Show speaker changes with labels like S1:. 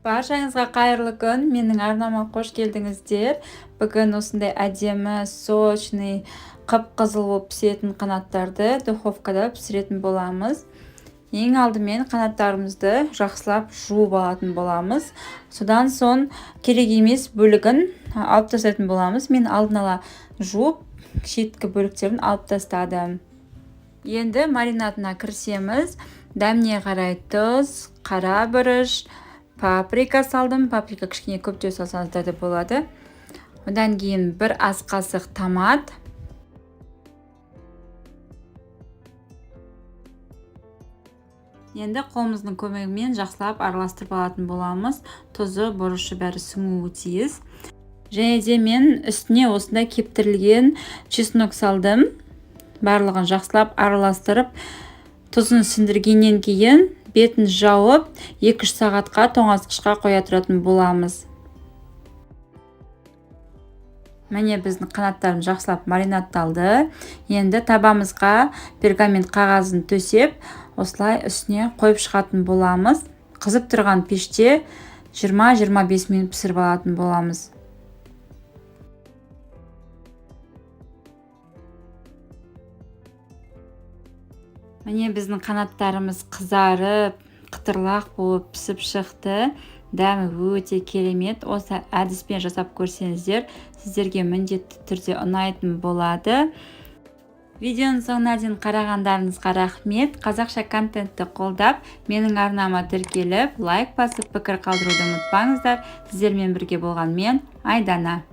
S1: Баршаңызға қайырлы күн. Менің арнама қош келдіңіздер. Бүгін осындай әдемі, сочный, қып-қызыл болып пісетін қанаттарды духовкада пісіретін боламыз. Ең алдымен қанаттарымызды жақсылап жуып алатын боламыз. Содан соң керек емес бөлігін алып тастайтын боламыз. Мен алдын ала жуып, шеткі бөліктерін алып тастадым. Енді маринадына кірісеміз. Дәміне қарай тұз, қара бұрыш, паприка салдым. Паприка кішкене көптеу салсаңыздар да болады. Одан кейін бір ас қасық томат. Енді қолымыздың көмегімен жақсылап араластырып алатын боламыз. Тұзы, бұрышы бәрі сіңуі тиіс. Және де мен үстіне осындай кептірілген чеснок салдым. Барлығын жақсылап араластырып, тұзын сіндіргеннен кейін бетін жауып 2-3 сағатқа тоңазытқышқа қоя тұратын боламыз. Міне біздің қанаттарымыз жақсылап маринадталды. Енді табамызға пергамент қағазын төсеп, осылай үстіне қойып шығатын боламыз. Қызып тұрған пеште 20-25 минут пісіріп алатын боламыз. Міне біздің қанаттарымыз қызарып, қытырлақ болып пісіп шықты. Дәмі өте керемет. Осы әдіспен жасап көрсеңіздер, сіздерге міндетті түрде ұнайтын болады. Видеоның соңына дейін қарағандарыңызға рахмет. Қазақша контентті қолдап, менің арнама тіркеліп, лайк басып, пікір қалдыруды ұмытпаңыздар. Сіздермен бірге болған мен, Айдана.